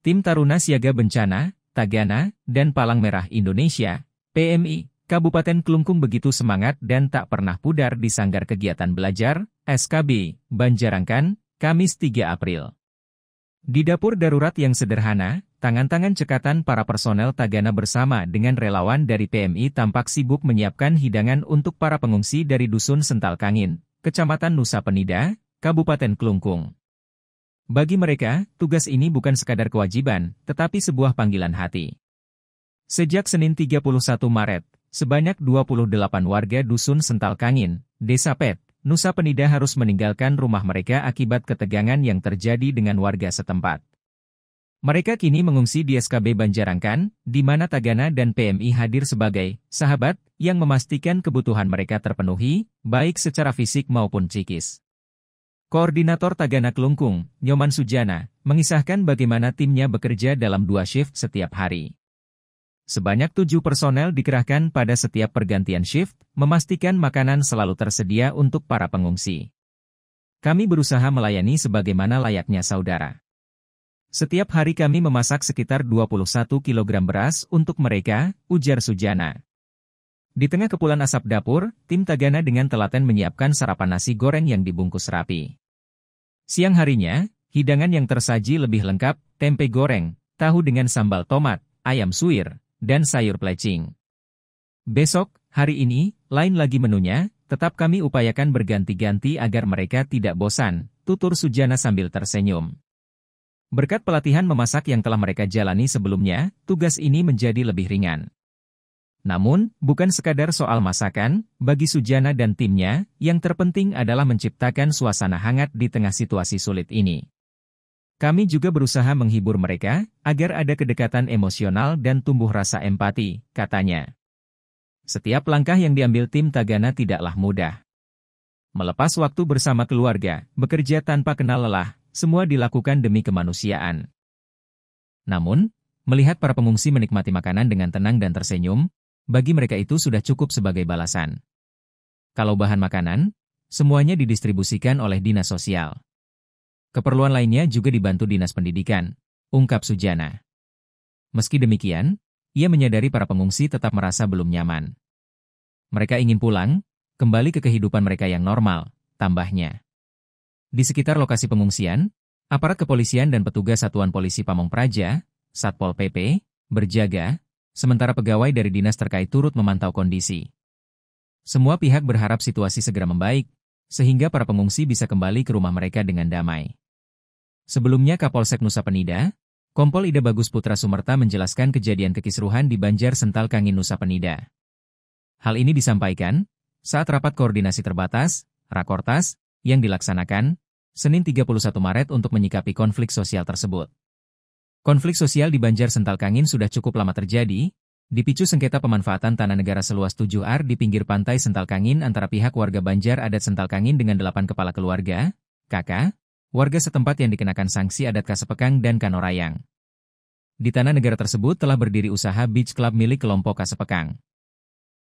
Tim Taruna Siaga Bencana, Tagana, dan Palang Merah Indonesia, PMI, Kabupaten Klungkung begitu semangat dan tak pernah pudar di Sanggar Kegiatan Belajar, SKB, Banjarangkan, Kamis 3 April. Di dapur darurat yang sederhana, tangan-tangan cekatan para personel Tagana bersama dengan relawan dari PMI tampak sibuk menyiapkan hidangan untuk para pengungsi dari Dusun Sental Kangin, Kecamatan Nusa Penida, Kabupaten Klungkung. Bagi mereka, tugas ini bukan sekadar kewajiban, tetapi sebuah panggilan hati. Sejak Senin 31 Maret, sebanyak 28 warga Dusun Sental Kangin, Desa Pet, Nusa Penida harus meninggalkan rumah mereka akibat ketegangan yang terjadi dengan warga setempat. Mereka kini mengungsi di SKB Banjarangkan, di mana Tagana dan PMI hadir sebagai sahabat yang memastikan kebutuhan mereka terpenuhi, baik secara fisik maupun psikis. Koordinator Tagana Klungkung, Nyoman Sujana, mengisahkan bagaimana timnya bekerja dalam 2 shift setiap hari. Sebanyak 7 personel dikerahkan pada setiap pergantian shift, memastikan makanan selalu tersedia untuk para pengungsi. Kami berusaha melayani sebagaimana layaknya saudara. Setiap hari kami memasak sekitar 21 kg beras untuk mereka, ujar Sujana. Di tengah kepulan asap dapur, tim Tagana dengan telaten menyiapkan sarapan nasi goreng yang dibungkus rapi. Siang harinya, hidangan yang tersaji lebih lengkap, tempe goreng, tahu dengan sambal tomat, ayam suwir, dan sayur plecing. Besok, hari ini, lain lagi menunya, tetap kami upayakan berganti-ganti agar mereka tidak bosan, tutur Sujana sambil tersenyum. Berkat pelatihan memasak yang telah mereka jalani sebelumnya, tugas ini menjadi lebih ringan. Namun, bukan sekadar soal masakan, bagi Sujana dan timnya, yang terpenting adalah menciptakan suasana hangat di tengah situasi sulit ini. Kami juga berusaha menghibur mereka, agar ada kedekatan emosional dan tumbuh rasa empati, katanya. Setiap langkah yang diambil tim Tagana tidaklah mudah. Melepas waktu bersama keluarga, bekerja tanpa kenal lelah, semua dilakukan demi kemanusiaan. Namun, melihat para pengungsi menikmati makanan dengan tenang dan tersenyum, bagi mereka itu sudah cukup sebagai balasan. Kalau bahan makanan, semuanya didistribusikan oleh Dinas Sosial. Keperluan lainnya juga dibantu Dinas Pendidikan, ungkap Sujana. Meski demikian, ia menyadari para pengungsi tetap merasa belum nyaman. Mereka ingin pulang, kembali ke kehidupan mereka yang normal, tambahnya. Di sekitar lokasi pengungsian, aparat kepolisian dan petugas Satuan Polisi Pamong Praja, Satpol PP, berjaga, sementara pegawai dari dinas terkait turut memantau kondisi. Semua pihak berharap situasi segera membaik, sehingga para pengungsi bisa kembali ke rumah mereka dengan damai. Sebelumnya Kapolsek Nusa Penida, Kompol Ida Bagus Putra Sumerta menjelaskan kejadian kekisruhan di Banjar Sental Kangin Nusa Penida. Hal ini disampaikan saat rapat koordinasi terbatas, Rakortas, yang dilaksanakan Senin 31 Maret untuk menyikapi konflik sosial tersebut. Konflik sosial di Banjar Sental Kangin sudah cukup lama terjadi, dipicu sengketa pemanfaatan tanah negara seluas 7 ar di pinggir pantai Sental Kangin antara pihak warga Banjar Adat Sental Kangin dengan 8 kepala keluarga, KK, warga setempat yang dikenakan sanksi adat Kasepekang dan Kanorayang. Di tanah negara tersebut telah berdiri usaha beach club milik kelompok Kasepekang.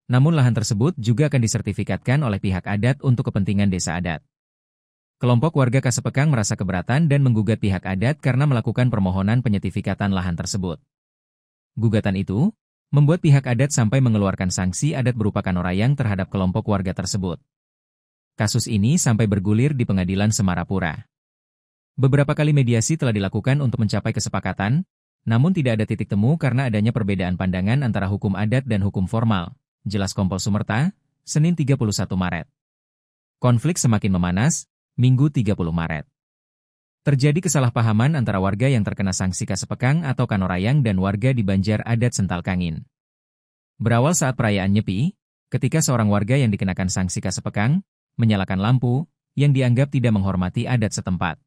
Namun lahan tersebut juga akan disertifikatkan oleh pihak adat untuk kepentingan desa adat. Kelompok warga Kasepekang merasa keberatan dan menggugat pihak adat karena melakukan permohonan penyertifikatan lahan tersebut. Gugatan itu membuat pihak adat sampai mengeluarkan sanksi adat berupa Kanorayang terhadap kelompok warga tersebut. Kasus ini sampai bergulir di Pengadilan Semarapura. Beberapa kali mediasi telah dilakukan untuk mencapai kesepakatan, namun tidak ada titik temu karena adanya perbedaan pandangan antara hukum adat dan hukum formal, jelas Kompol Sumerta, Senin 31 Maret. Konflik semakin memanas, Minggu 30 Maret. Terjadi kesalahpahaman antara warga yang terkena sanksi Kasepekang atau Kanorayang dan warga di Banjar Adat Sental Kangin. Berawal saat perayaan Nyepi, ketika seorang warga yang dikenakan sanksi Kasepekang menyalakan lampu yang dianggap tidak menghormati adat setempat.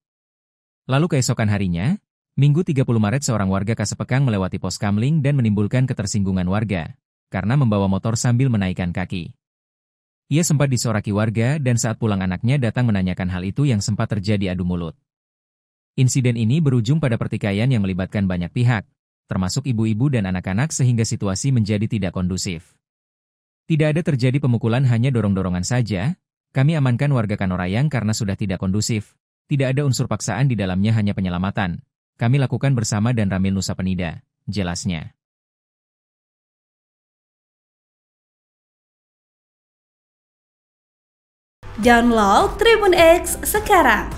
Lalu keesokan harinya, Minggu 30 Maret seorang warga Kasepekang melewati pos kamling dan menimbulkan ketersinggungan warga karena membawa motor sambil menaikkan kaki. Ia sempat disoraki warga dan saat pulang anaknya datang menanyakan hal itu yang sempat terjadi adu mulut. Insiden ini berujung pada pertikaian yang melibatkan banyak pihak, termasuk ibu-ibu dan anak-anak sehingga situasi menjadi tidak kondusif. Tidak ada terjadi pemukulan, hanya dorong-dorongan saja. Kami amankan warga Kanorayang karena sudah tidak kondusif. Tidak ada unsur paksaan di dalamnya, hanya penyelamatan, Kami lakukan bersama dan Ramil Nusa Penida, jelasnya. Download Tribun X sekarang,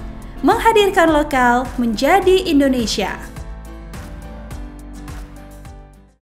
menghadirkan lokal menjadi Indonesia.